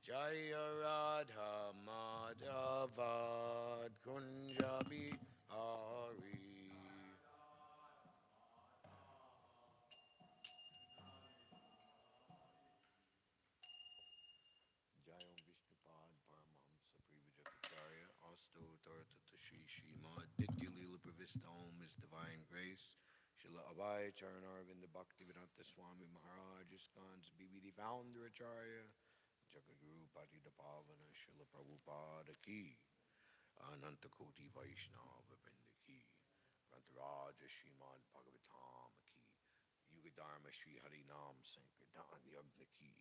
Jaya Radha Madhavad Kunjabi Hari. Jayam Vishnupad Paramamsa Privajapacharya Asto Taratata Shri Śrimad Nitya Lila Pravista Om His Divine Grace Srila Abhay Charanarvinda Bhaktivedanta Swami Maharaj ISKCON's BBD Founder Acharya Jagadguru Patita Pavana Srila Prabhupada Ki Ananta Koti Vaishnava Vrinda Ki Grantaraja Śrimad Bhāgavatam Ki Yugadharma Shri Harinam Sankirtan Yagna Ki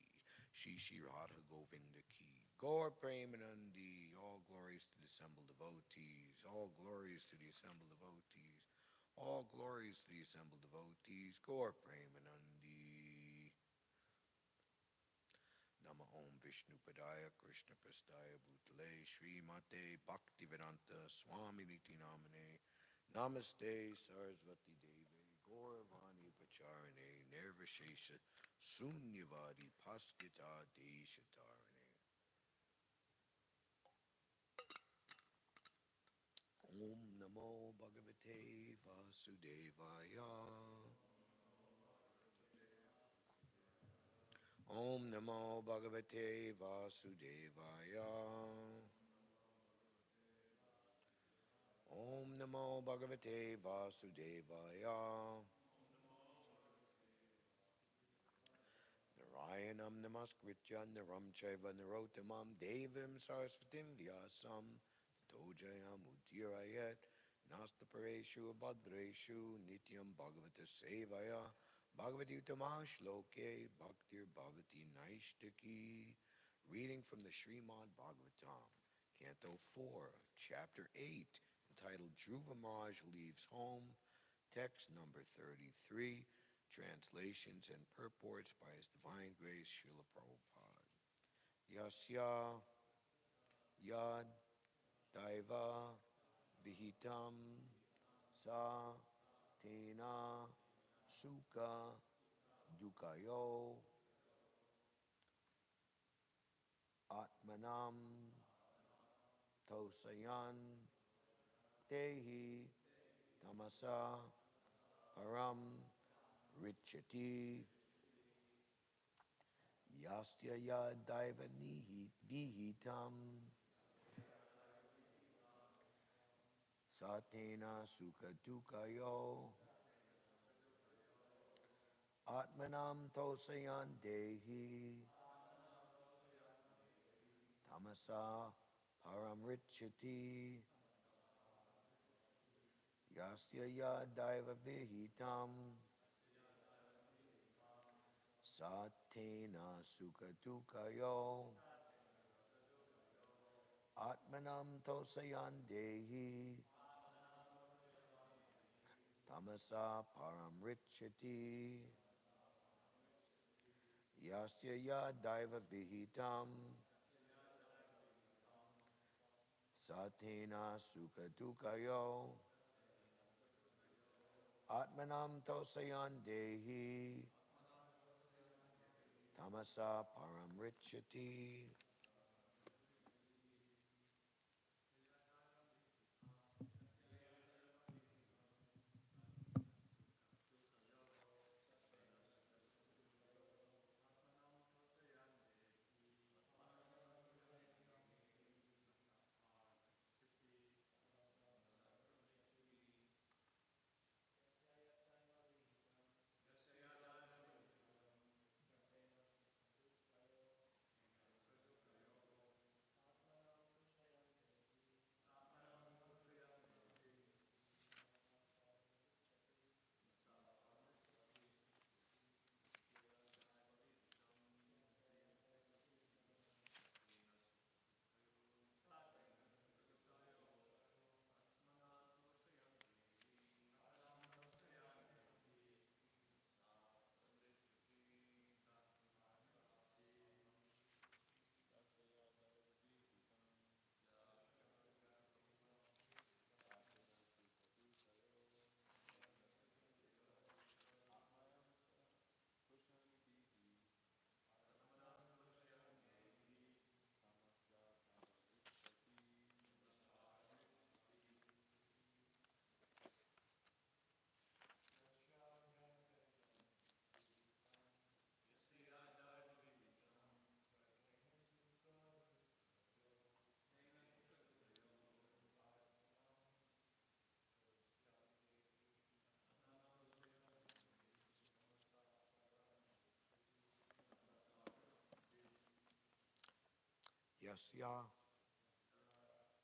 Shri Radha Govinda Ki Gaur Premanandi. All glories to the assembled devotees. All glories to the assembled devotees. All glories to the assembled devotees. Gaur Premanandi. Nama Om Vishnu Padaya Krishna Prastaya Bhutale Shri Mate Bhaktivedanta Swami Niti Namane Namaste Sarasvati Devi Gauravani Pacharane Nirvishesha Sunyavadi Paskita Deshatarane. Om Namo Bhagavate Vasudevaya. Om Namo Bhagavate Vasudevaya. Om Namo Bhagavate Vasudevaya. Narayanam Namaskritya Naram Chaiva Narottamam Devim Sarasvatim Vyasam Tojayam Udirayat Nastapareshu Abhadreshu Nityam Bhagavata Sevaya Bhagavati Uttama Shloke Bhaktir Bhavati Naishtaki. Reading from the Śrimad Bhāgavatam, Canto 4, Chapter 8, entitled Dhruva Maharaj Leaves Home, text number 33, translations and purports by His Divine Grace Srila Prabhupada. Yasya Yad Daiva Vihitam Sa Tena Sukha Dukayo Atmanam Tosayan Tehi Tamasa Param Richati Yastya Yadaiva Vihitam Satena Sukha Dukayo Atmanam Tosayan Dehi Tamasa Paramrichati Yasya Yadaiva Vihitam Satena Sukatukayo Atmanam Tosayan Dehi Tamasa Paramrichati Yasya Yadaiva Vihitam Satena Sukatukayo Atmanam Tosayan Dehi Tamasa Paramrichati. yasya,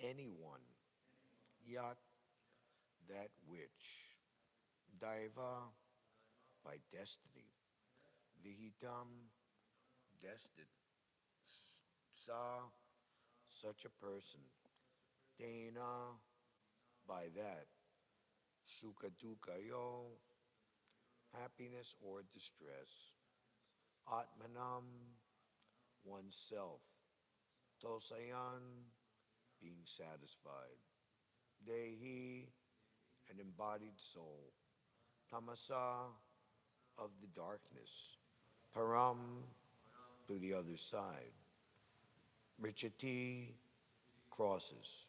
anyone, yat, that which, daiva, by destiny, vihitam, destined, sa, such a person, tena, by that, sukha dukkha yo, happiness or distress, atmanam, oneself, tosayan, being satisfied, dehi, an embodied soul, tamasa, of the darkness, param, to the other side, richati, crosses.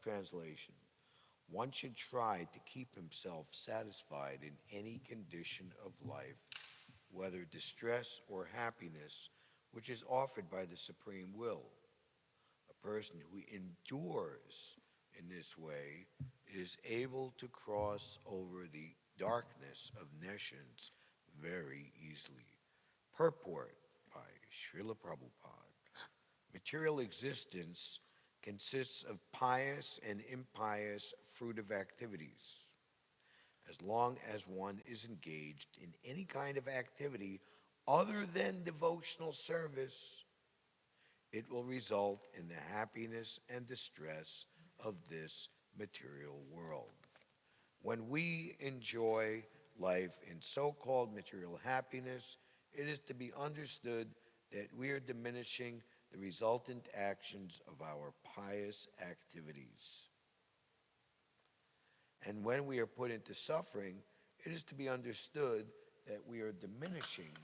Translation. One should try to keep himself satisfied in any condition of life, whether distress or happiness, which is offered by the Supreme Will. A person who endures in this way is able to cross over the darkness of nescience very easily. Purport by Srila Prabhupada. Material existence consists of pious and impious fruitive activities. As long as one is engaged in any kind of activity other than devotional service, it will result in the happiness and distress of this material world. When we enjoy life in so-called material happiness, it is to be understood that we are diminishing the resultant actions of our pious activities. And when we are put into suffering, it is to be understood that we are diminishing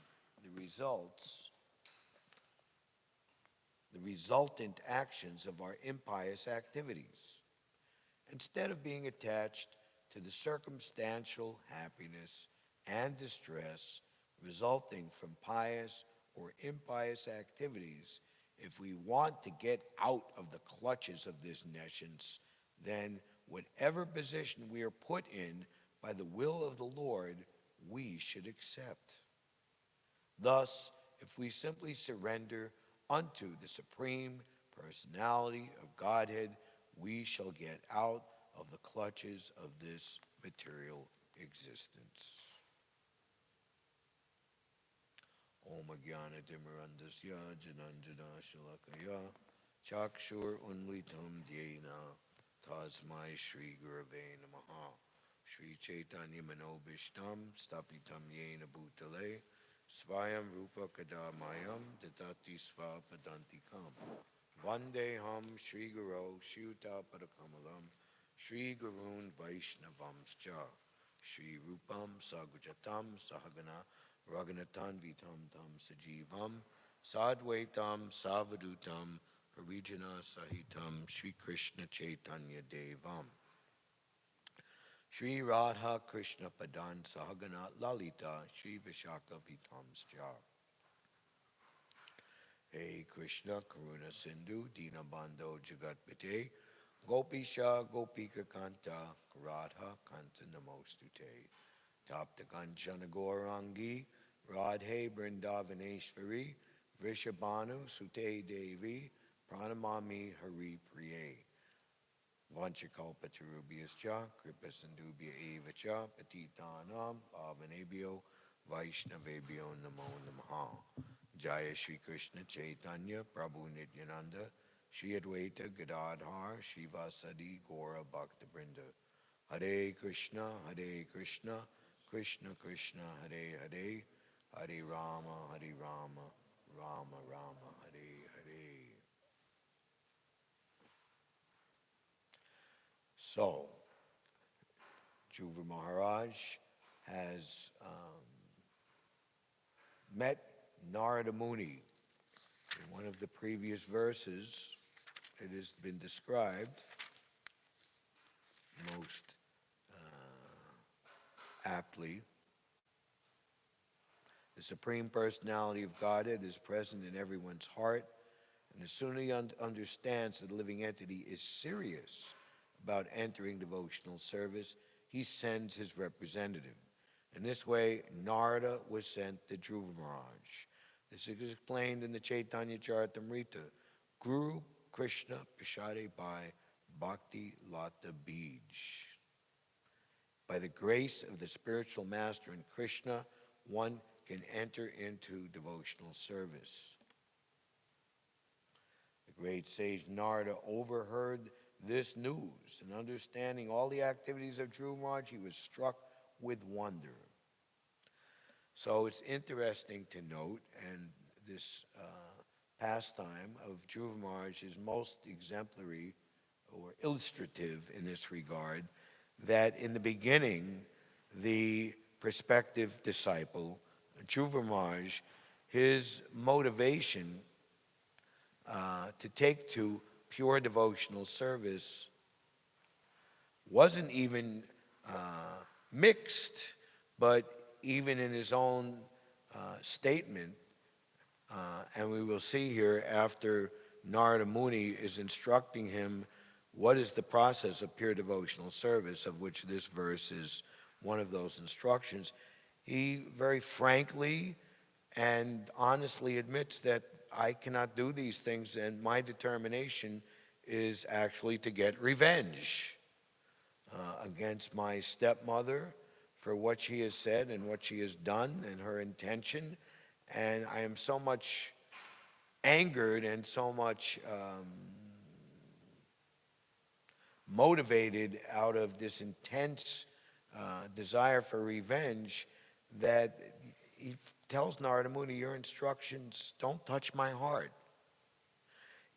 the resultant actions of our impious activities. Instead of being attached to the circumstantial happiness and distress resulting from pious or impious activities, if we want to get out of the clutches of this nescience, then whatever position we are put in by the will of the Lord, we should accept. Thus, if we simply surrender unto the Supreme Personality of Godhead, we shall get out of the clutches of this material existence. Om Jnana Timirandasya Jananjana Shalakaya Chakshur Unlitam Dhyena Tasmai Shri Gurave Namaha Shri Chaitanya Manobishtam Stapitam Yena Bhutale Svayam Rupa Kadamayam Datati Svapadantikam Vandeham Shri Guru Shuta Padakamalam Shri Gurun Vaishnavamscha Shri Rupam Sagujatam Sahagana Raghunathan Vitam Tam Sajivam Sadvaitam Savadutam Parijana Sahitam Shri Krishna Chaitanya Devam Shri Radha Krishna Padan Sahagana Lalita Shri Vishaka Vitamscha Hey Krishna Karuna Sindhu Dinabandho Jagatpate Gopisha Gopika Kanta Radha Kanta Namostute Tapta Kanchana Gaurangi Radhe Brindavaneshvari Vrishabhanu Sute Devi Pranamami Hari Priye Vanchakalpatarubhyascha Kripasindubhya Evacha Patitanam Pavanebhyo Vaishnavebhyo Namo Namaha Jaya Shri Krishna Chaitanya Prabhu Nityananda Shri Advaita Gadadhar Shivasadi Gaura Bhaktabrinda Hare Krishna Krishna Krishna Hare Hare Hare Rama Rama Rama Hare Hare. So, Dhruva Maharaj has met Narada Muni. In one of the previous verses, it has been described most aptly. The Supreme Personality of Godhead is present in everyone's heart, and as soon as he understands that the living entity is serious about entering devotional service, he sends his representative. In this way, Narada was sent to Dhruva Maharaj. This is explained in the Chaitanya Charitamrita. Guru Krishna Prashade by Bhakti Lata Bij. By the grace of the spiritual master in Krishna, one can enter into devotional service. The great sage Narada overheard this news, and understanding all the activities of Dhruva Maharaj, he was struck with wonder. So it's interesting to note, and this pastime of Dhruva Maharaj is most exemplary or illustrative in this regard, that in the beginning, the prospective disciple, Dhruva Maharaj, his motivation to take to pure devotional service wasn't even mixed, but even in his own statement, and we will see here after Narada Muni is instructing him what is the process of pure devotional service, of which this verse is one of those instructions, he very frankly and honestly admits that I cannot do these things, and my determination is actually to get revenge against my stepmother for what she has said and what she has done and her intention. And I am so much angered and so much motivated out of this intense desire for revenge that he tells Narada Muni, your instructions don't touch my heart.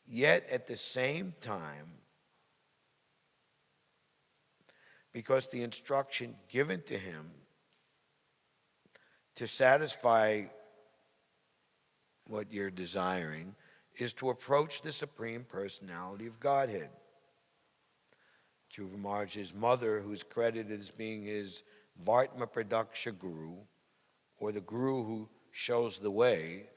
Yet at the same time, because the instruction given to him to satisfy what you're desiring is to approach the Supreme Personality of Godhead. Dhruva Maharaj's mother, who's credited as being his Vartma Pradaksha Guru, or the Guru who shows the way,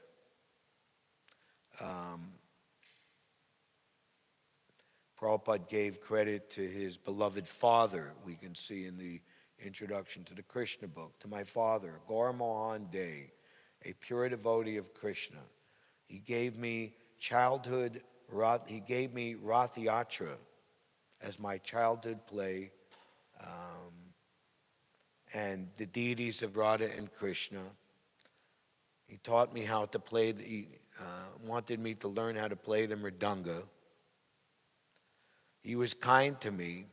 Prabhupada gave credit to his beloved father, we can see in the introduction to the Krishna book, to my father, Gaur Mohan Dey, a pure devotee of Krishna. He gave me childhood, he gave me Rath Yatra as my childhood play, and the deities of Radha and Krishna. He taught me how to play, he wanted me to learn how to play the mridanga. He was kind to me,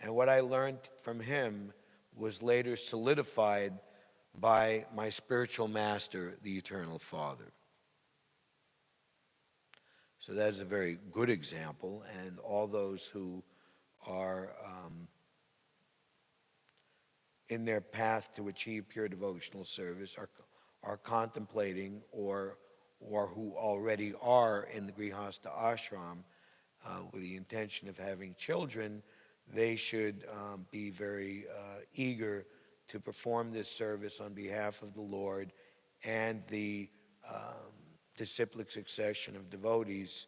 and what I learned from him was later solidified by my spiritual master, the Eternal Father. So that is a very good example, and all those who are in their path to achieve pure devotional service are contemplating or who already are in the Grihastha ashram with the intention of having children, they should be very eager to perform this service on behalf of the Lord and the disciplic succession of devotees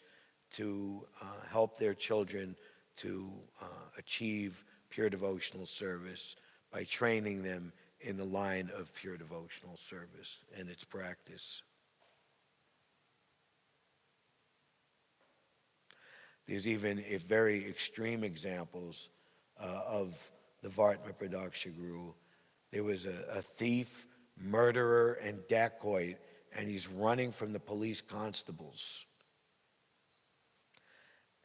to help their children to achieve pure devotional service by training them in the line of pure devotional service and its practice. There's even very extreme examples of the Vartma Pradaksha Guru. There was a thief, murderer, and dacoit, and he's running from the police constables.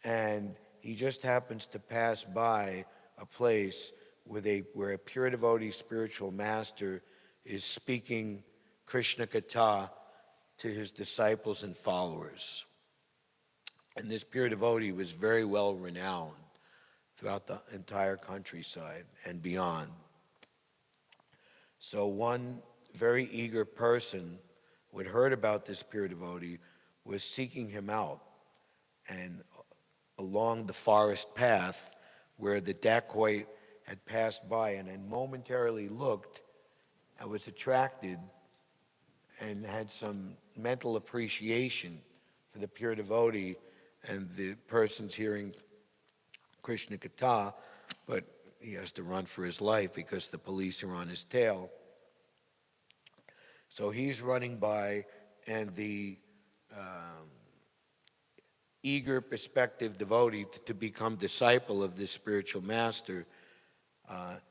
And he just happens to pass by a place where a pure devotee spiritual master is speaking Krishna Katha to his disciples and followers. And this pure devotee was very well renowned throughout the entire countryside and beyond. So one very eager person who had heard about this pure devotee was seeking him out. And along the forest path where the dacoit had passed by and had momentarily looked, I was attracted and had some mental appreciation for the pure devotee and the person's hearing Krishna Katha, but he has to run for his life because the police are on his tail. So he's running by, and the eager, prospective devotee to become disciple of this spiritual master,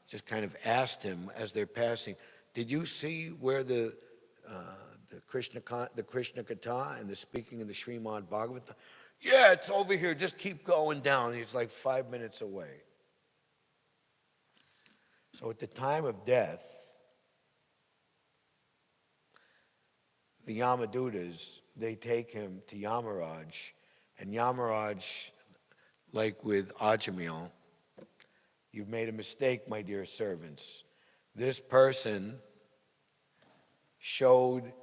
just kind of asked him as they're passing, did you see where the Krishna Katha and the speaking of the Śrimad Bhāgavatam? Yeah, it's over here. Just keep going down. He's like 5 minutes away. So at the time of death, the Yamadutas, they take him to Yamaraj, and Yamaraj, like with Ajamil, you've made a mistake, my dear servants. This person showed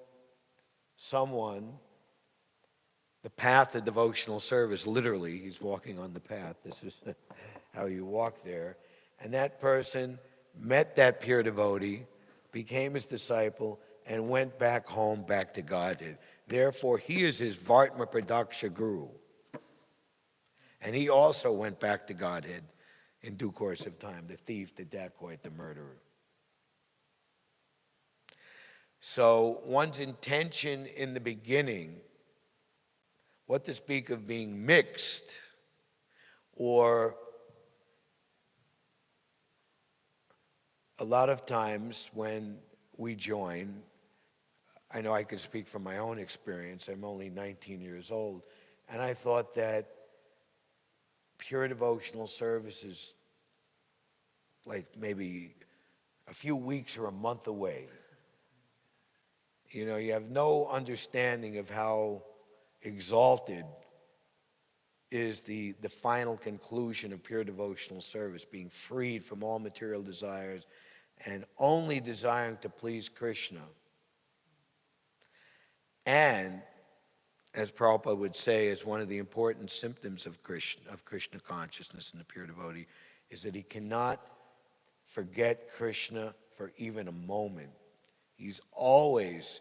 someone the path of devotional service. Literally, he's walking on the path. This is how you walk there. And that person met that pure devotee, became his disciple, and went back home, back to Godhead. Therefore, he is his Vartma Pradaksha Guru. And he also went back to Godhead in due course of time, the thief, the dacoit, the murderer. So one's intention in the beginning, what to speak of being mixed, or a lot of times when we join, I know I could speak from my own experience. I'm only 19 years old, and I thought that pure devotional service is like maybe a few weeks or a month away. You know, you have no understanding of how exalted is the final conclusion of pure devotional service, being freed from all material desires and only desiring to please Krishna. And, as Prabhupada would say, is one of the important symptoms of Krishna consciousness in the pure devotee, is that he cannot forget Krishna for even a moment. He's always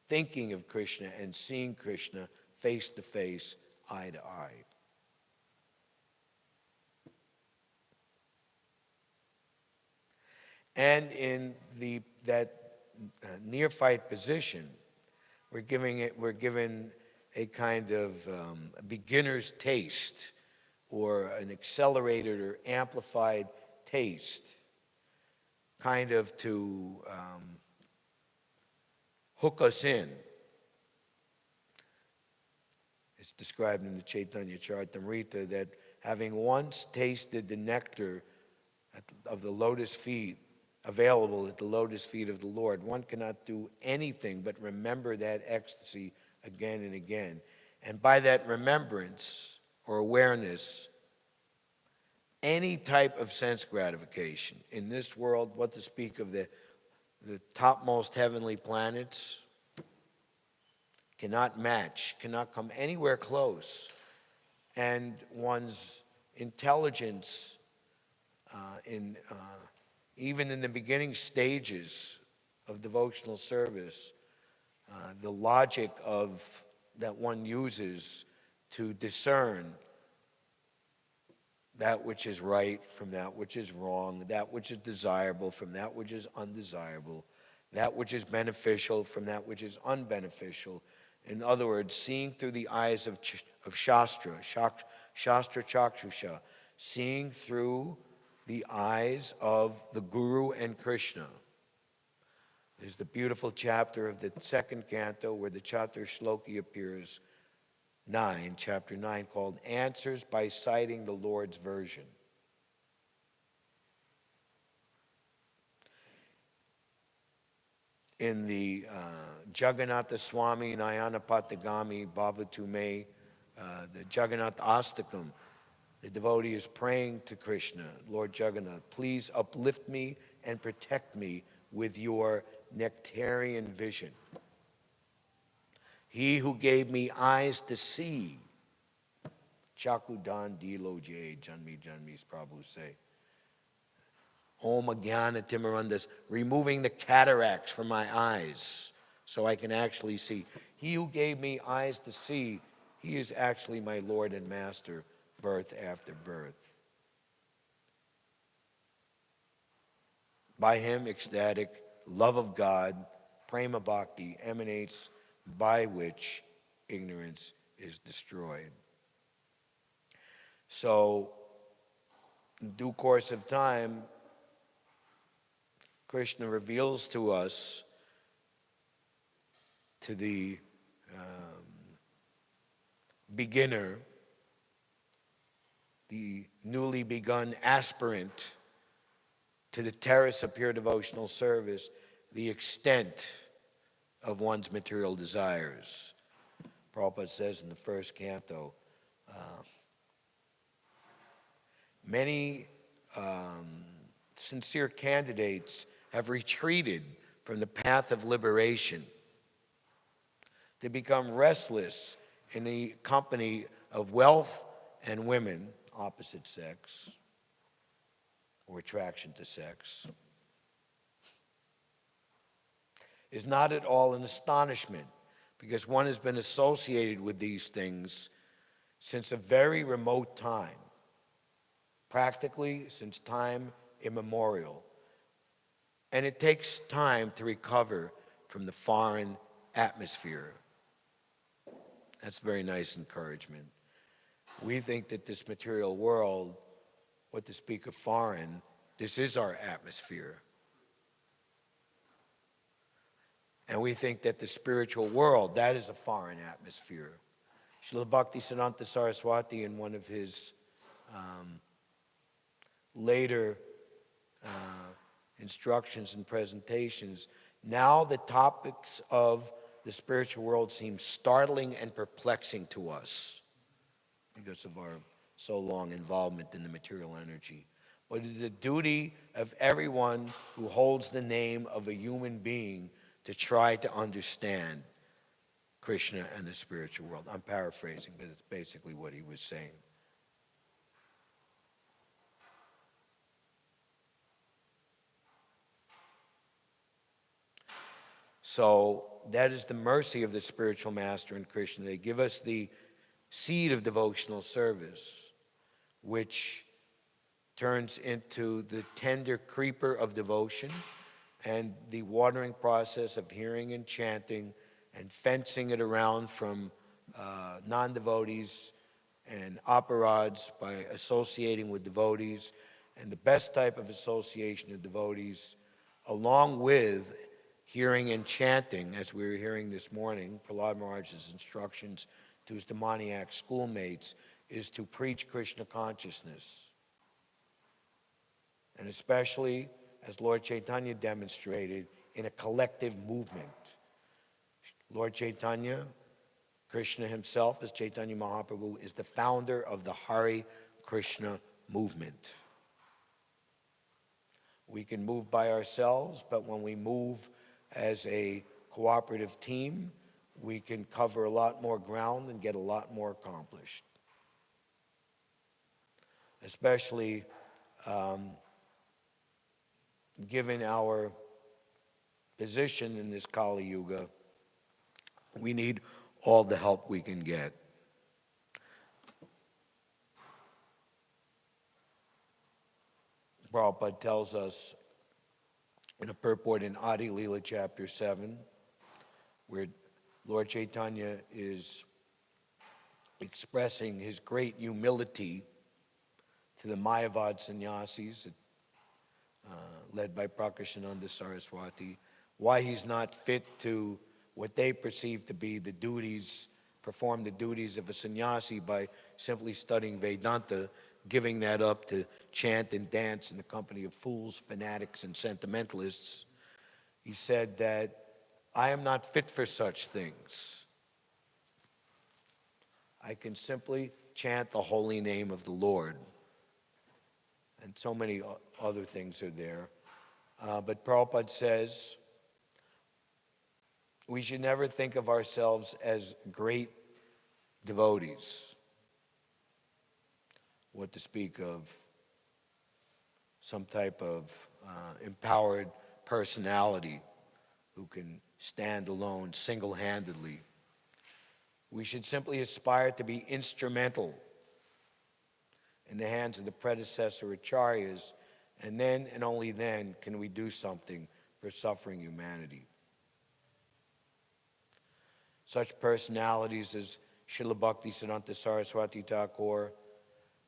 thinking of Krishna and seeing Krishna face to face, eye to eye. And in that neophyte position, we're given a kind of a beginner's taste, or an accelerated or amplified taste, kind of to hook us in. It's described in the Chaitanya Charitamrita that having once tasted the nectar of the lotus feet, available at the lotus feet of the Lord, one cannot do anything but remember that ecstasy again and again. And by that remembrance or awareness, any type of sense gratification in this world, what to speak of the topmost heavenly planets, cannot match, cannot come anywhere close. And one's intelligence even in the beginning stages of devotional service, the logic that one uses to discern that which is right from that which is wrong, that which is desirable from that which is undesirable, that which is beneficial from that which is unbeneficial. In other words, seeing through the eyes of Shastra Chakshusha, seeing through the eyes of the Guru and Krishna. There's the beautiful chapter of the second canto where the Chatur Shloki appears, chapter 9, called Answers by Citing the Lord's Version. In the Jagannatha Swami Nayanapatagami Bhavatume, the Jagannath Astakam, the devotee is praying to Krishna, Lord Jagannath, please uplift me and protect me with your nectarian vision. He who gave me eyes to see, Chakudan Dilo Jay, Janmi Janmi's Prabhu say. Om Agyana Timarandas, removing the cataracts from my eyes so I can actually see. He who gave me eyes to see, he is actually my Lord and Master, birth after birth. By him, ecstatic love of God, prema bhakti, emanates, by which ignorance is destroyed. So, in due course of time, Krishna reveals to us, to the beginner, the newly begun aspirant to the terrace of pure devotional service, the extent of one's material desires. Prabhupada says in the first canto, many sincere candidates have retreated from the path of liberation to become restless in the company of wealth and women, opposite sex, or attraction to sex, is not at all an astonishment, because one has been associated with these things since a very remote time, practically since time immemorial. And it takes time to recover from the foreign atmosphere. That's very nice encouragement. We think that this material world, what to speak of foreign, this is our atmosphere. And we think that the spiritual world, that is a foreign atmosphere. Srila Bhaktisiddhanta Saraswati, in one of his later instructions and presentations, now the topics of the spiritual world seem startling and perplexing to us because of our so long involvement in the material energy. But it is the duty of everyone who holds the name of a human being to try to understand Krishna and the spiritual world. I'm paraphrasing, but it's basically what he was saying. So that is the mercy of the spiritual master in Krishna. They give us the seed of devotional service, which turns into the tender creeper of devotion and the watering process of hearing and chanting and fencing it around from non-devotees and aparads by associating with devotees. And the best type of association of devotees, along with hearing and chanting, as we were hearing this morning, Prahlad Maharaj's instructions to his demoniac schoolmates, is to preach Krishna consciousness. And especially, as Lord Chaitanya demonstrated, in a collective movement. Lord Chaitanya, Krishna himself, as Chaitanya Mahaprabhu, is the founder of the Hare Krishna movement. We can move by ourselves, but when we move as a cooperative team, we can cover a lot more ground and get a lot more accomplished. Especially given our position in this Kali Yuga, we need all the help we can get. Prabhupada tells us in a purport in Adi Leela chapter 7, where Lord Chaitanya is expressing his great humility to the Mayavad sannyasis, led by Prakashananda Saraswati, why he's not fit to what they perceive to be the duties, perform the duties of a sannyasi by simply studying Vedanta, giving that up to chant and dance in the company of fools, fanatics, and sentimentalists. He said that I am not fit for such things. I can simply chant the holy name of the Lord. And so many other things are there. But Prabhupada says we should never think of ourselves as great devotees. What to speak of some type of empowered personality who can stand alone single-handedly. We should simply aspire to be instrumental in the hands of the predecessor acharyas, and then and only then can we do something for suffering humanity. Such personalities as Srila Bhaktisiddhanta Saraswati Thakur,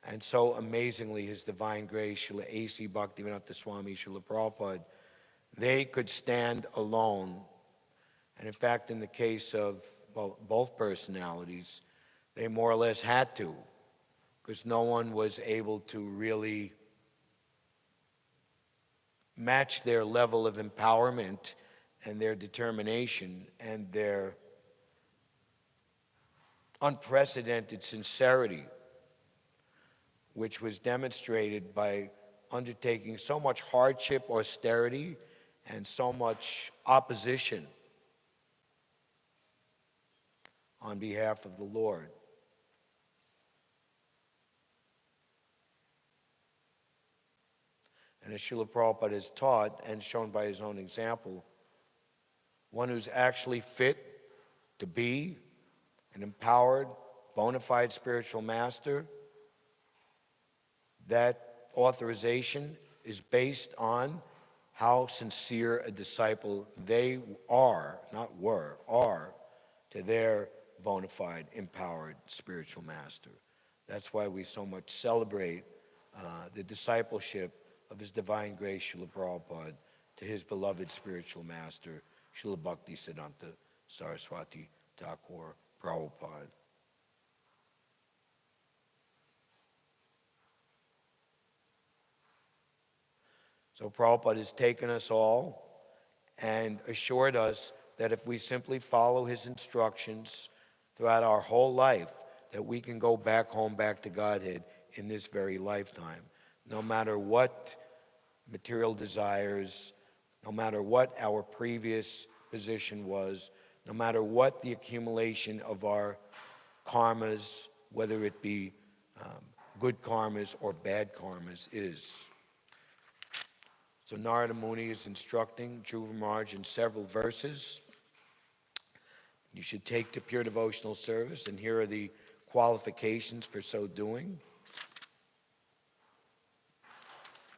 And so amazingly, His Divine Grace, Srila A.C. Bhaktivedanta Swami, Srila Prabhupada, they could stand alone. And in fact, in the case of, well, both personalities, they more or less had to, because no one was able to really match their level of empowerment and their determination and their unprecedented sincerity, which was demonstrated by undertaking so much hardship, austerity, and so much opposition on behalf of the Lord. And as Srila Prabhupada has taught and shown by his own example, one who's actually fit to be an empowered, bona fide spiritual master, that authorization is based on how sincere a disciple they are, not were, are, to their bona fide, empowered spiritual master. That's why we so much celebrate the discipleship of His Divine Grace, Srila Prabhupada, to his beloved spiritual master, Srila Bhaktisiddhanta Saraswati Thakur Prabhupada. So Prabhupada has taken us all and assured us that if we simply follow his instructions throughout our whole life, that we can go back home, back to Godhead in this very lifetime. No matter what material desires, no matter what our previous position was, no matter what the accumulation of our karmas, whether it be good karmas or bad karmas, is. So Narada Muni is instructing Dhruva Maharaj in several verses. You should take to pure devotional service, and here are the qualifications for so doing.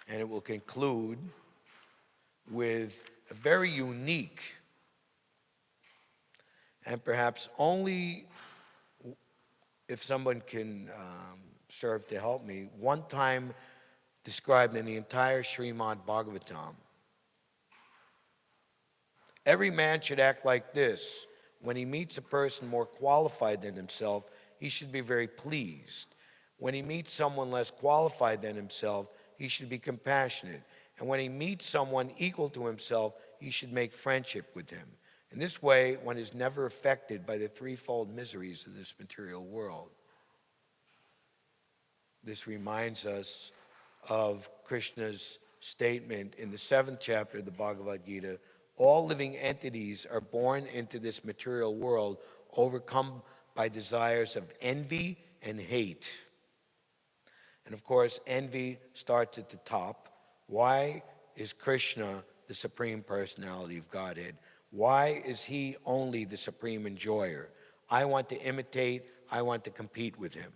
And it will conclude with a very unique and perhaps only, if someone can serve to help me, one time described in the entire Śrimad Bhāgavatam. Every man should act like this. When he meets a person more qualified than himself, he should be very pleased. When he meets someone less qualified than himself, he should be compassionate. And when he meets someone equal to himself, he should make friendship with him. In this way, one is never affected by the threefold miseries of this material world. This reminds us of Krishna's statement in the 7th chapter of the Bhagavad Gita: all living entities are born into this material world overcome by desires of envy and hate. And of course, envy starts at the top. Why is Krishna the Supreme Personality of Godhead? Why is he only the supreme enjoyer? I want to imitate, I want to compete with him.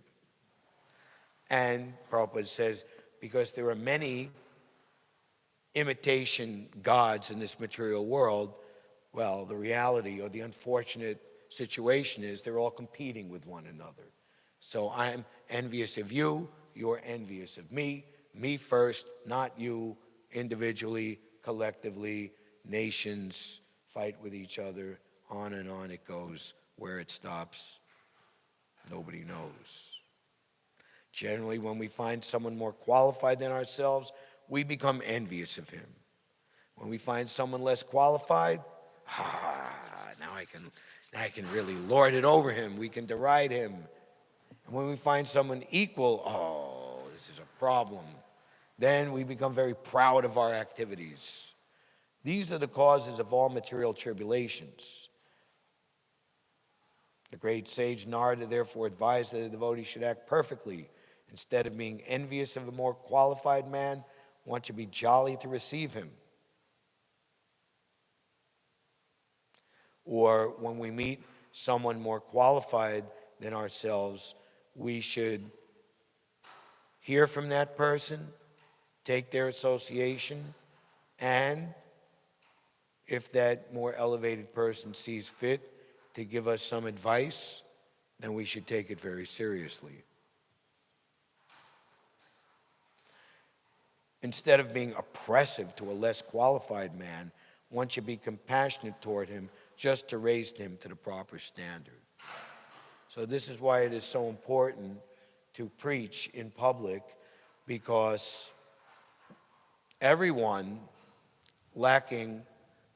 And Prabhupada says, because there are many imitation gods in this material world, well, the reality or the unfortunate situation is they're all competing with one another. So I'm envious of you, you're envious of me first, not you, individually, collectively, nations fight with each other, on and on it goes. Where it stops, nobody knows. Generally, when we find someone more qualified than ourselves, we become envious of him. When we find someone less qualified, now I can really lord it over him. We can deride him. And when we find someone equal, this is a problem. Then we become very proud of our activities. These are the causes of all material tribulations. The great sage Narada therefore advised that a devotee should act perfectly. Instead of being envious of a more qualified man, one should be jolly to receive him. Or when we meet someone more qualified than ourselves, we should hear from that person, take their association, and if that more elevated person sees fit to give us some advice, then we should take it very seriously. Instead of being oppressive to a less qualified man, one should be compassionate toward him just to raise him to the proper standard. So this is why it is so important to preach in public, because everyone lacking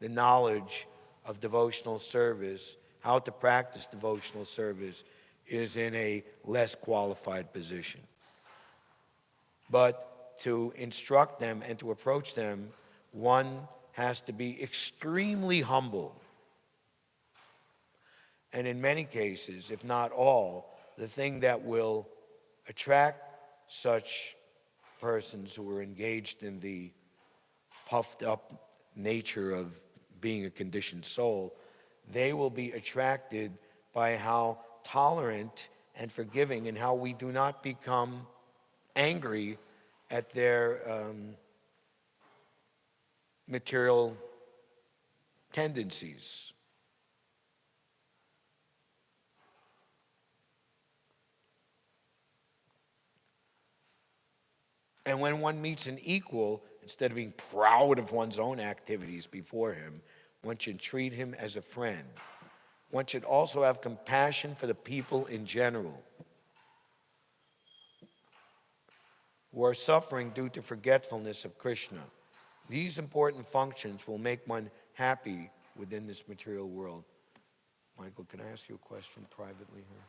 the knowledge of devotional service, how to practice devotional service, is in a less qualified position. But to instruct them and to approach them, one has to be extremely humble. And in many cases, if not all, the thing that will attract such persons who are engaged in the puffed up nature of being a conditioned soul, they will be attracted by how tolerant and forgiving, and how we do not become angry at their material tendencies. And when one meets an equal, instead of being proud of one's own activities before him, one should treat him as a friend. One should also have compassion for the people in general who are suffering due to forgetfulness of Krishna. These important functions will make one happy within this material world. Michael, can I ask you a question privately here?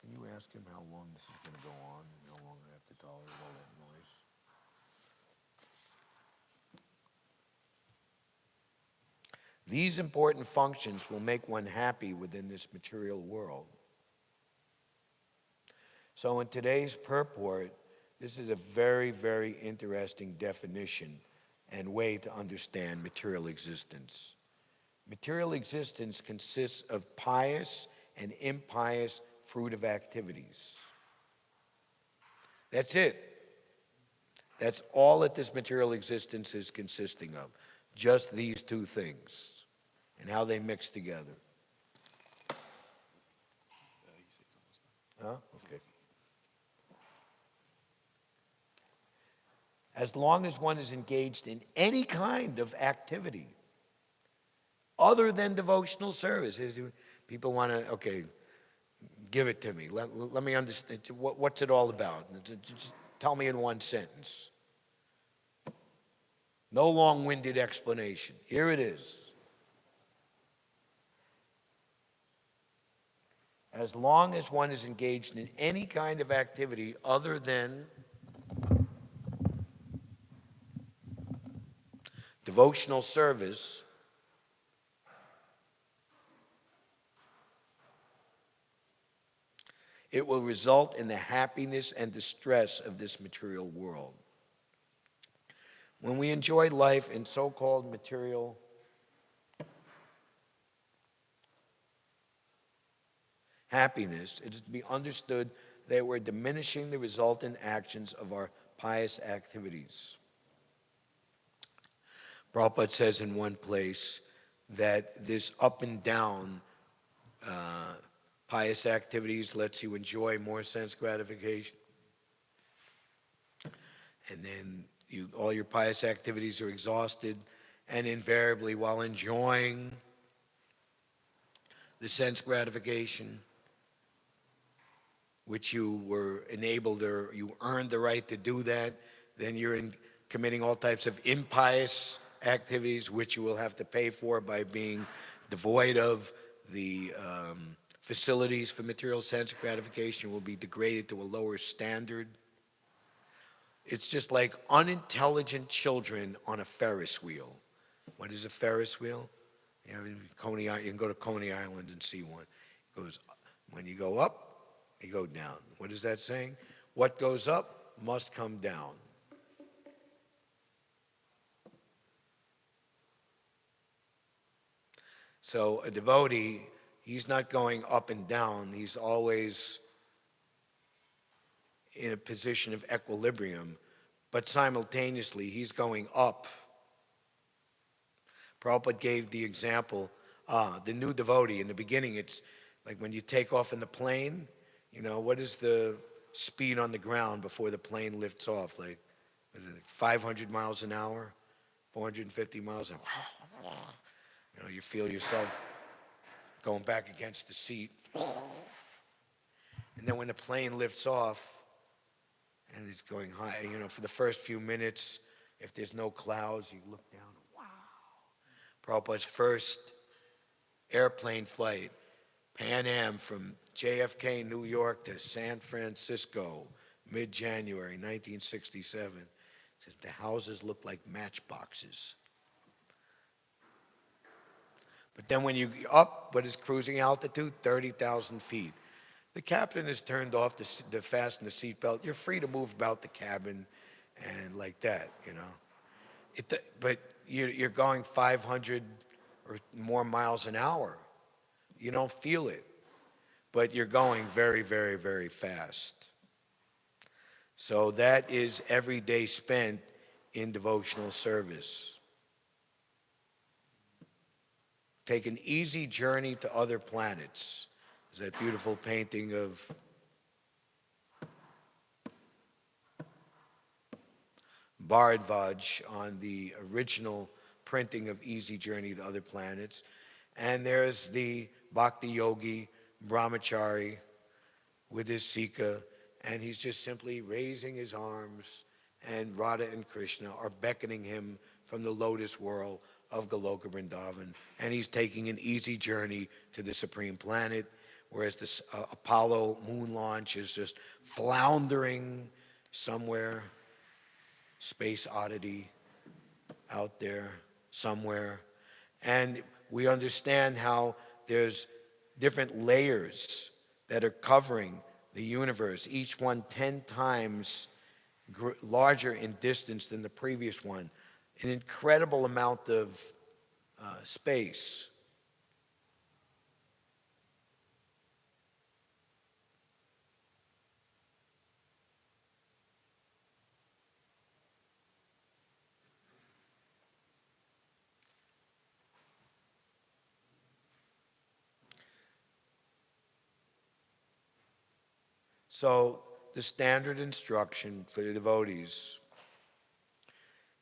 Can you ask him how long this is going to go on and how long I have to tolerate all that noise? These important functions will make one happy within this material world. So in today's purport, this is a very, very interesting definition and way to understand material existence. Material existence consists of pious and impious fruitive activities. That's it. That's all that this material existence is consisting of. Just these two things and how they mix together. Huh? Okay. As long as one is engaged in any kind of activity other than devotional service. People want to, okay, give it to me. Let me understand. What's it all about? Just tell me in one sentence. No long-winded explanation. Here it is. As long as one is engaged in any kind of activity other than devotional service, it will result in the happiness and distress of this material world. When we enjoy life in so-called material happiness, it is to be understood that we're diminishing the resultant actions of our pious activities. Prabhupada says in one place that this up and down pious activities lets you enjoy more sense gratification. And then all your pious activities are exhausted, and invariably while enjoying the sense gratification, which you were enabled or you earned the right to do that, then you're committing all types of impious activities, which you will have to pay for by being devoid of the facilities for material sense gratification. Will be degraded to a lower standard. It's just like unintelligent children on a Ferris wheel. What is a Ferris wheel? You can go to Coney Island and see one. It goes, when you go up, you go down. What is that saying? What goes up must come down. So a devotee, he's not going up and down. He's always in a position of equilibrium, but simultaneously he's going up. Prabhupada gave the example, the new devotee. In the beginning, it's like when you take off in the plane, what is the speed on the ground before the plane lifts off, like, what is it, 500 miles an hour, 450 miles an hour. You feel yourself going back against the seat. And then when the plane lifts off and it's going high, for the first few minutes, if there's no clouds, you look down, wow. Prabhupada's first airplane flight, Pan Am from JFK, New York to San Francisco, mid-January 1967. Says the houses look like matchboxes. But then when you up, what is cruising altitude? 30,000 feet. The captain has turned off the fasten the seatbelt. You're free to move about the cabin and like that, But you're going 500 or more miles an hour. You don't feel it, but you're going very, very, very fast. So that is every day spent in devotional service. Take an easy journey to other planets. There's that beautiful painting of Bharadvaj on the original printing of Easy Journey to Other Planets. And there's the Bhakti Yogi Brahmachari with his Sika, and he's just simply raising his arms, and Radha and Krishna are beckoning him from the lotus world of Goloka Vrindavan, and he's taking an easy journey to the supreme planet, whereas this Apollo moon launch is just floundering somewhere, space oddity out there somewhere. And we understand how there's different layers that are covering the universe, each one 10 times larger in distance than the previous one. An incredible amount of space. So the standard instruction for the devotees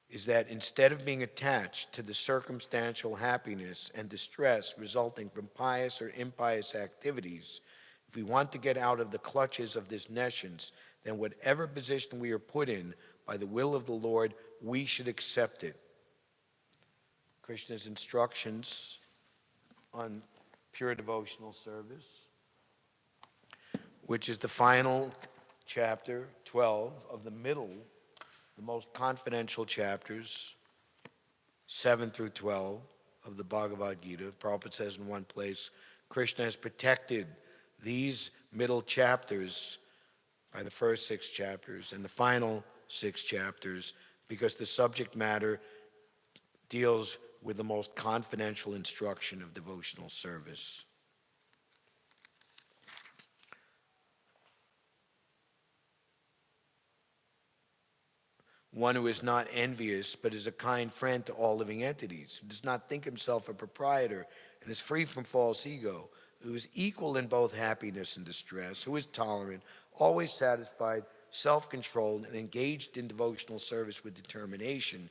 is that instead of being attached to the circumstantial happiness and distress resulting from pious or impious activities, if we want to get out of the clutches of this nescience, then whatever position we are put in by the will of the Lord, we should accept it. Krishna's instructions on pure devotional service, which is the final chapter, 12, of the middle, the most confidential chapters, 7 through 12 of the Bhagavad Gita. Prabhupada says in one place, Krishna has protected these middle chapters by the first 6 chapters and the final 6 chapters because the subject matter deals with the most confidential instruction of devotional service. One who is not envious, but is a kind friend to all living entities, who does not think himself a proprietor and is free from false ego, who is equal in both happiness and distress, who is tolerant, always satisfied, self-controlled, and engaged in devotional service with determination,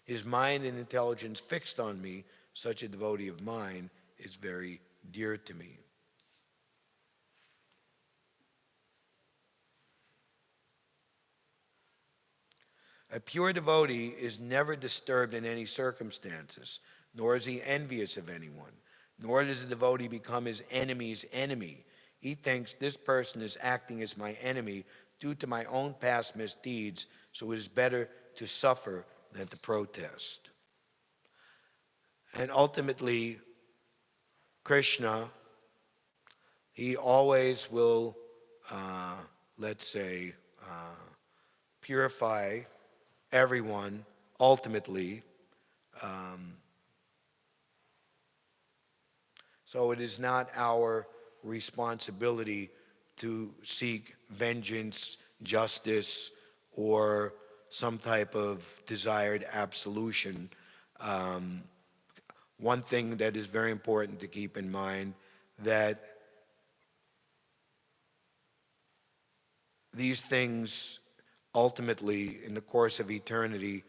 his mind and intelligence fixed on me, such a devotee of mine is very dear to me. A pure devotee is never disturbed in any circumstances, nor is he envious of anyone, nor does the devotee become his enemy's enemy. He thinks this person is acting as my enemy due to my own past misdeeds, so it is better to suffer than to protest. And ultimately, Krishna, he always will, purify everyone, ultimately. So it is not our responsibility to seek vengeance, justice, or some type of desired absolution. One thing that is very important to keep in mind, that these things ultimately, in the course of eternity,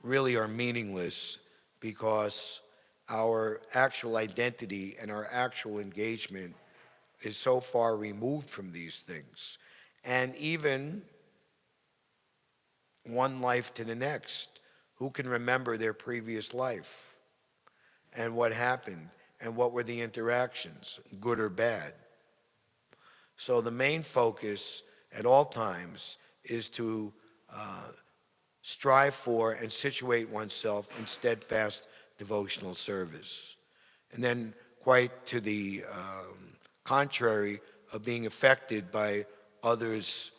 really are meaningless because our actual identity and our actual engagement is so far removed from these things. And even one life to the next, who can remember their previous life and what happened and what were the interactions, good or bad? So the main focus at all times is to strive for and situate oneself in steadfast devotional service. And then, quite to the contrary of being affected by others'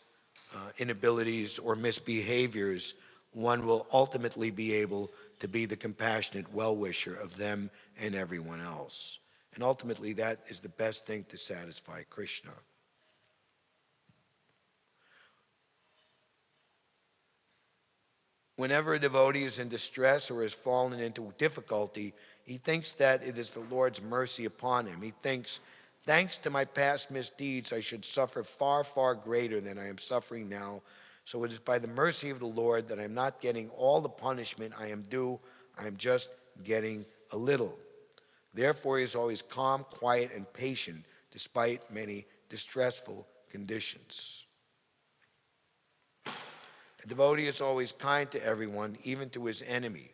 inabilities or misbehaviors, one will ultimately be able to be the compassionate well-wisher of them and everyone else. And ultimately, that is the best thing to satisfy Krishna. Whenever a devotee is in distress or has fallen into difficulty, he thinks that it is the Lord's mercy upon him. He thinks, thanks to my past misdeeds, I should suffer far, far greater than I am suffering now. So it is by the mercy of the Lord that I am not getting all the punishment I am due. I am just getting a little. Therefore, he is always calm, quiet, and patient despite many distressful conditions. A devotee is always kind to everyone, even to his enemy.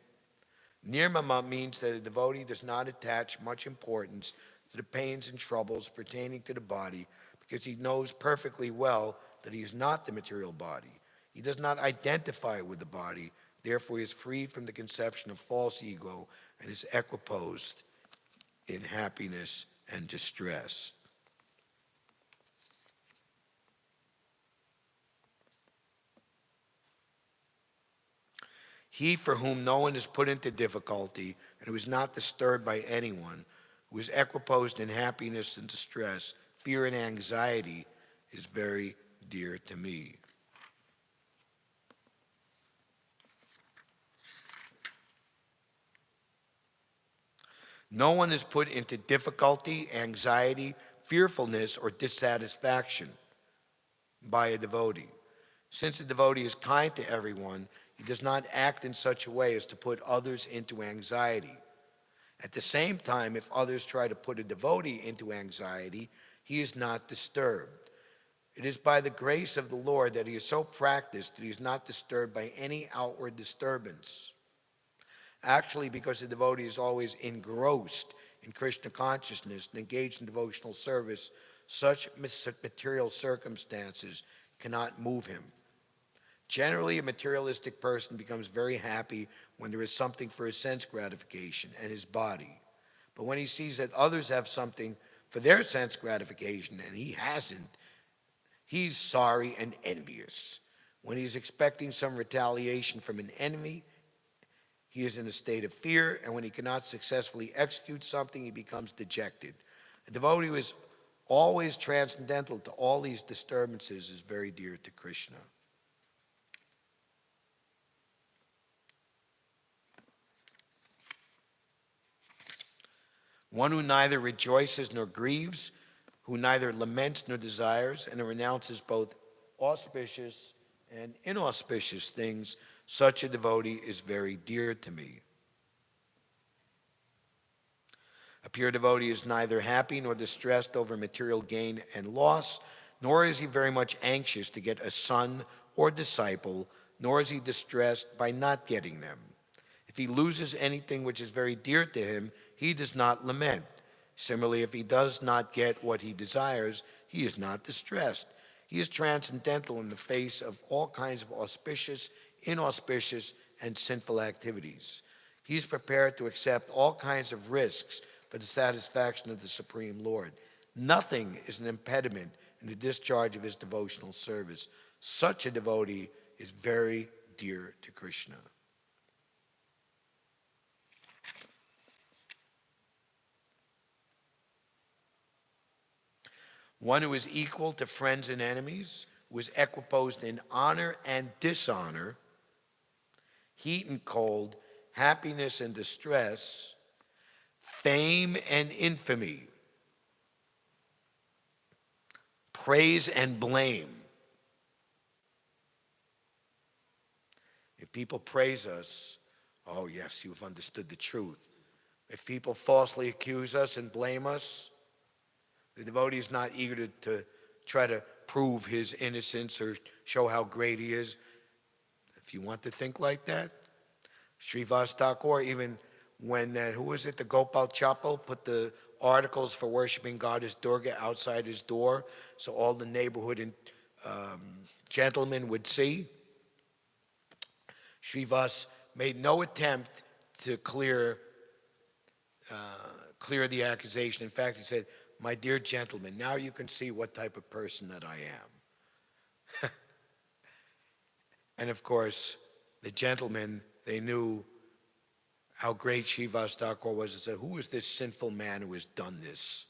Nirmama means that a devotee does not attach much importance to the pains and troubles pertaining to the body because he knows perfectly well that he is not the material body. He does not identify with the body, therefore he is freed from the conception of false ego and is equiposed in happiness and distress. He for whom no one is put into difficulty and who is not disturbed by anyone, who is equiposed in happiness and distress, fear and anxiety, is very dear to me. No one is put into difficulty, anxiety, fearfulness, or dissatisfaction by a devotee. Since a devotee is kind to everyone, he does not act in such a way as to put others into anxiety. At the same time, if others try to put a devotee into anxiety, he is not disturbed. It is by the grace of the Lord that he is so practiced that he is not disturbed by any outward disturbance. Actually, because the devotee is always engrossed in Krishna consciousness and engaged in devotional service, such material circumstances cannot move him. Generally, a materialistic person becomes very happy when there is something for his sense gratification and his body. But when he sees that others have something for their sense gratification and he hasn't, he's sorry and envious. When he's expecting some retaliation from an enemy, he is in a state of fear, and when he cannot successfully execute something, he becomes dejected. A devotee who is always transcendental to all these disturbances is very dear to Krishna. One who neither rejoices nor grieves, who neither laments nor desires, and who renounces both auspicious and inauspicious things, such a devotee is very dear to me. A pure devotee is neither happy nor distressed over material gain and loss, nor is he very much anxious to get a son or disciple, nor is he distressed by not getting them. If he loses anything which is very dear to him, he does not lament. Similarly, if he does not get what he desires, he is not distressed. He is transcendental in the face of all kinds of auspicious, inauspicious, and sinful activities. He is prepared to accept all kinds of risks for the satisfaction of the Supreme Lord. Nothing is an impediment in the discharge of his devotional service. Such a devotee is very dear to Krishna. One who is equal to friends and enemies, who is equiposed in honor and dishonor, heat and cold, happiness and distress, fame and infamy, praise and blame, If people praise us, oh yes, you've understood the truth. If people falsely accuse us and blame us, the devotee is not eager to try to prove his innocence or show how great he is. If you want to think like that, Srivas Thakur, even when, who was it, the Gopal Chapel put the articles for worshiping Goddess Durga outside his door so all the neighborhood and gentlemen would see. Srivas made no attempt to clear the accusation. In fact, he said, "My dear gentlemen, now you can see what type of person that I am." And of course, the gentlemen, they knew how great Srivas Thakur was and said, "Who is this sinful man who has done this?"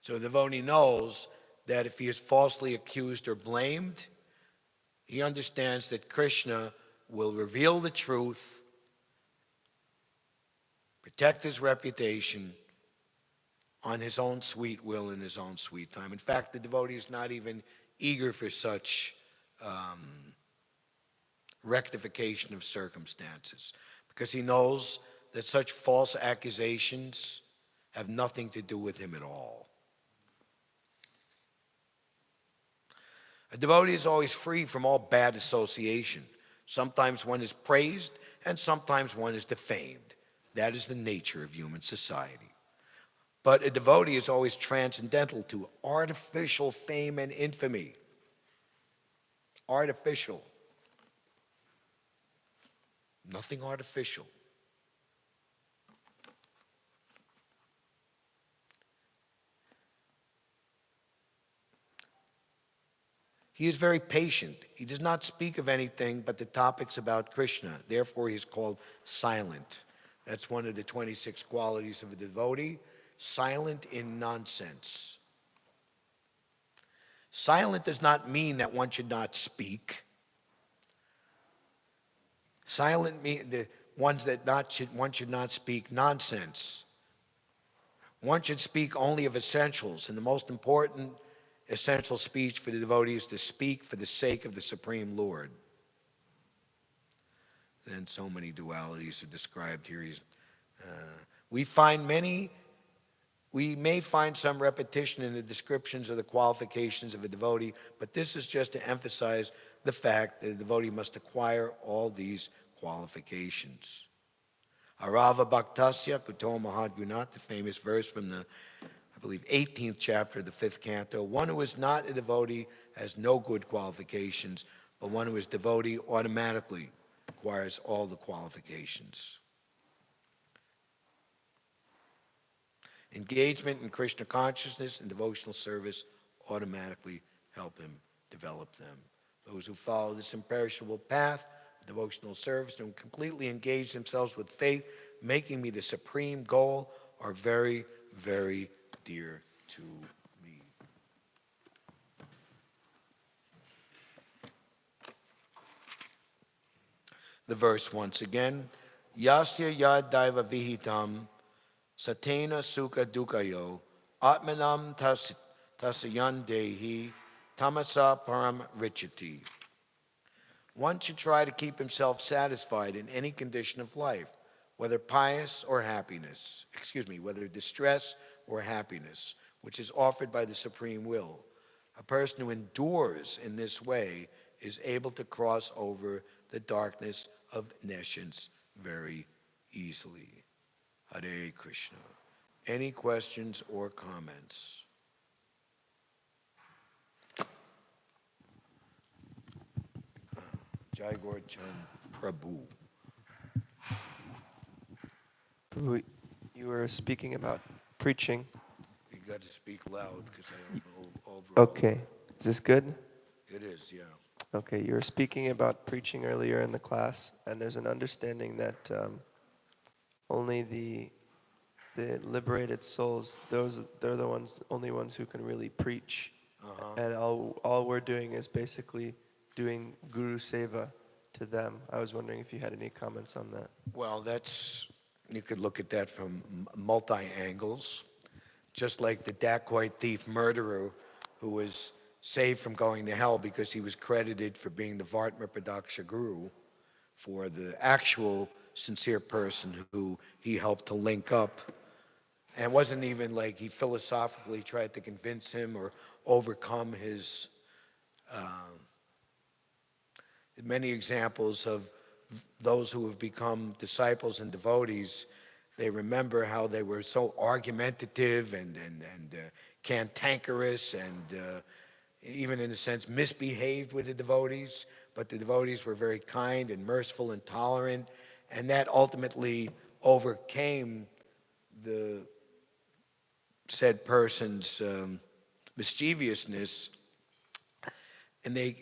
So the devotee knows that if he is falsely accused or blamed, he understands that Krishna will reveal the truth, protect his reputation on his own sweet will and his own sweet time. In fact, the devotee is not even eager for such rectification of circumstances, because he knows that such false accusations have nothing to do with him at all. A devotee is always free from all bad association. Sometimes one is praised and sometimes one is defamed. That is the nature of human society. But a devotee is always transcendental to artificial fame and infamy. Artificial. Nothing artificial. He is very patient. He does not speak of anything but the topics about Krishna. Therefore, he is called silent. That's one of the 26 qualities of a devotee, silent in nonsense. Silent does not mean that one should not speak. Silent means the ones that one should not speak nonsense. One should speak only of essentials, and the most important essential speech for the devotee is to speak for the sake of the Supreme Lord. And so many dualities are described here. We may find some repetition in the descriptions of the qualifications of a devotee, but this is just to emphasize the fact that a devotee must acquire all these qualifications. Arava Bhaktasya Kuto Mahadgunat, the famous verse from the, I believe, 18th chapter of the 5th canto. One who is not a devotee has no good qualifications, but one who is devotee automatically acquires all the qualifications. Engagement in Krishna consciousness and devotional service automatically help him develop them. Those who follow this imperishable path, devotional service, and completely engage themselves with faith, making me the supreme goal, are very, very dear to me. The verse once again, Yasya yad daiva vihitam satena sukha dukayo atmanam tasayan dehi tamasa param richati. One should try to keep himself satisfied in any condition of life, whether pious or happiness, whether distress or happiness, which is offered by the Supreme Will. A person who endures in this way is able to cross over the darkness of nescience very easily. Hare Krishna. Any questions or comments? Jai Gaur Chand Prabhu. Prabhu, you were speaking about preaching. You got to speak loud because I don't know overall. Okay. Is this good? It is, yeah. Okay, you were speaking about preaching earlier in the class, and there's an understanding that only the liberated souls, they're the only ones who can really preach. And all we're doing is basically doing Guru Seva to them. I was wondering if you had any comments on that. Well, you could look at that from multi-angles. Just like the dacoit thief murderer who was saved from going to hell because he was credited for being the Vartma Pradaksha Guru for the actual sincere person who he helped to link up. And it wasn't even like he philosophically tried to convince him or overcome his many examples of those who have become disciples and devotees. They remember how they were so argumentative and cantankerous and even in a sense misbehaved with the devotees, but the devotees were very kind and merciful and tolerant, and that ultimately overcame the said person's mischievousness. And they,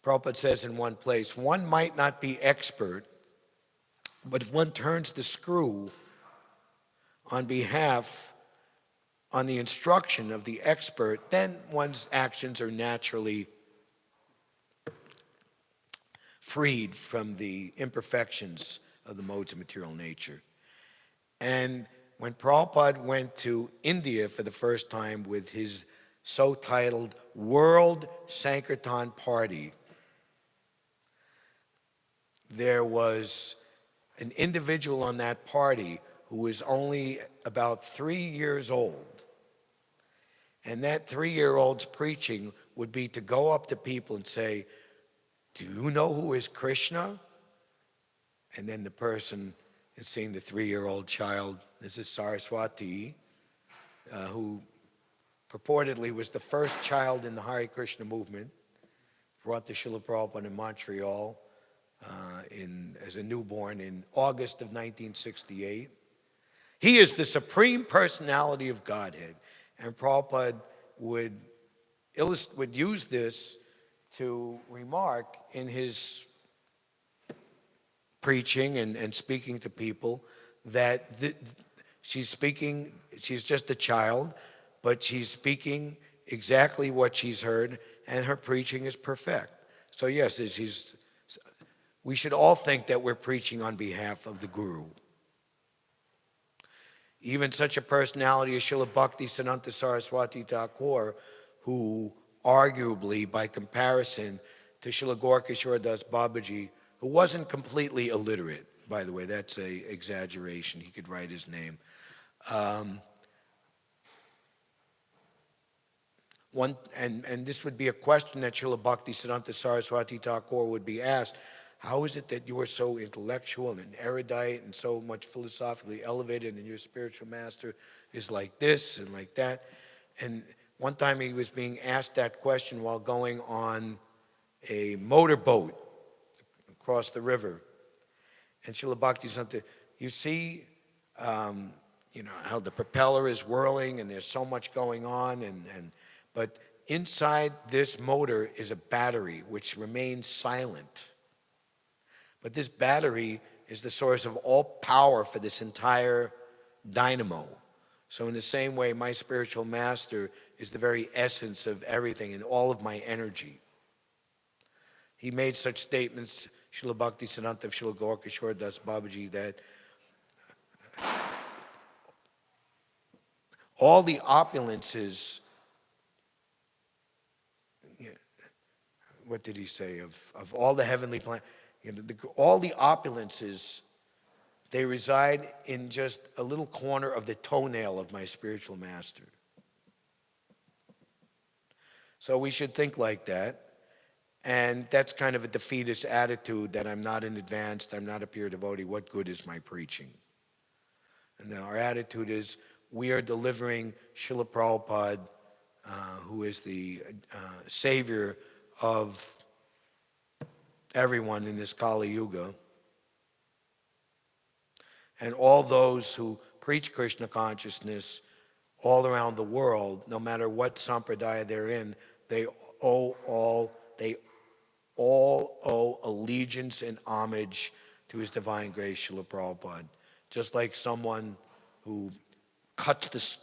Prabhupada says in one place, one might not be expert, but if one turns the screw on the instruction of the expert, then one's actions are naturally freed from the imperfections of the modes of material nature. And when Prabhupada went to India for the first time with his so-titled World Sankirtan Party, there was an individual on that party who was only about 3 years old. And that 3-year-old's preaching would be to go up to people and say, "Do you know who is Krishna?" And then the person is seeing the 3-year-old child. This is Saraswati, who purportedly was the first child in the Hare Krishna movement, brought to Srila Prabhupada in Montreal as a newborn in August of 1968. He is the Supreme Personality of Godhead. And Prabhupada would use this to remark in his preaching and speaking to people that she's just a child, but she's speaking exactly what she's heard, and her preaching is perfect. So yes, we should all think that we're preaching on behalf of the Guru. Even such a personality as Srila Bhakti Siddhanta Saraswati Thakur, who arguably, by comparison to Srila Gaurkishore Das Babaji, who wasn't completely illiterate, by the way, that's an exaggeration. He could write his name. And this would be a question that Srila Bhakti Siddhanta Saraswati Thakur would be asked. How is it that you are so intellectual and erudite and so much philosophically elevated, and your spiritual master is like this and like that? And one time he was being asked that question while going on a motorboat across the river. And Srila Bhakti Siddhanta, you see, how the propeller is whirling and there's so much going on, but inside this motor is a battery which remains silent. But this battery is the source of all power for this entire dynamo. So in the same way, my spiritual master is the very essence of everything and all of my energy. He made such statements, Srila Bhakti Siddhanta of Srila Gaurkishore Das Babaji, that all the opulences, what did he say, of all the heavenly planets, all the opulences, they reside in just a little corner of the toenail of my spiritual master. So we should think like that. And that's kind of a defeatist attitude that I'm not an advanced, I'm not a pure devotee. What good is my preaching? And our attitude is we are delivering Srila Prabhupada, who is the savior of everyone in this Kali Yuga. And all those who preach Krishna consciousness all around the world, no matter what sampradaya they're in, they all owe allegiance and homage to His Divine Grace, Srila Prabhupada. Just like someone who cuts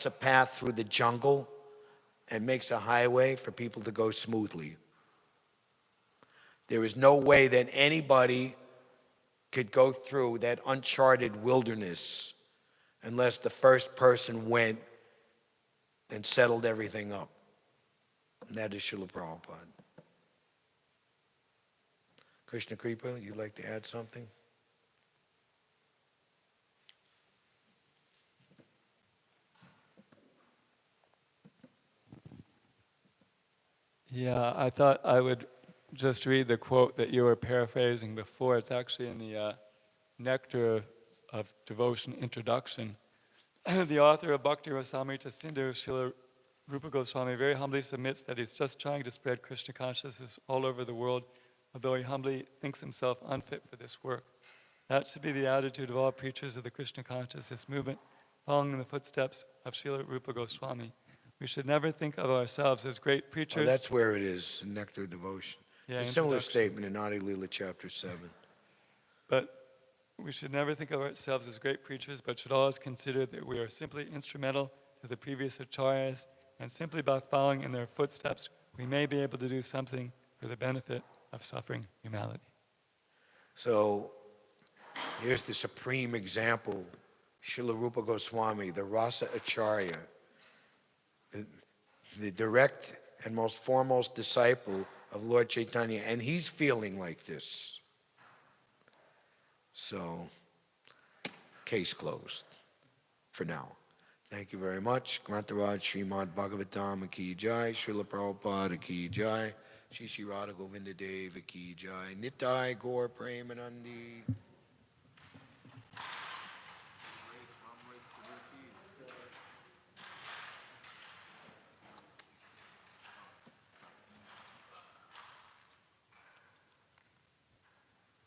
a path through the jungle and makes a highway for people to go smoothly. There is no way that anybody could go through that uncharted wilderness unless the first person went and settled everything up. And that is Srila Prabhupada. Krishna Kripa, you'd like to add something? Yeah, I thought I would just read the quote that you were paraphrasing before. It's actually in the Nectar of Devotion introduction. The author of Bhakti Rasamrita Sindhu, Srila Rupa Goswami, very humbly submits that he's just trying to spread Krishna consciousness all over the world, although he humbly thinks himself unfit for this work. That should be the attitude of all preachers of the Krishna consciousness movement, following in the footsteps of Srila Rupa Goswami. We should never think of ourselves as great preachers. Oh, that's where it is, Nectar of Devotion. Yeah, A similar introduction. statement in Adi Lila chapter 7. But we should never think of ourselves as great preachers, but should always consider that we are simply instrumental to the previous acharyas, and simply by following in their footsteps, we may be able to do something for the benefit of suffering humanity. So here's the supreme example, Srila Rupa Goswami, the Rasa Acharya, the direct and most foremost disciple of Lord Chaitanya, and he's feeling like this. So, case closed for now. Thank you very much. Grantaraj Śrimad Bhāgavatam Ki Jai, Srila Prabhupada Ki Jai, Shri Radha Govinda Deva Ki Jai, Nitai Gaur Premanandi.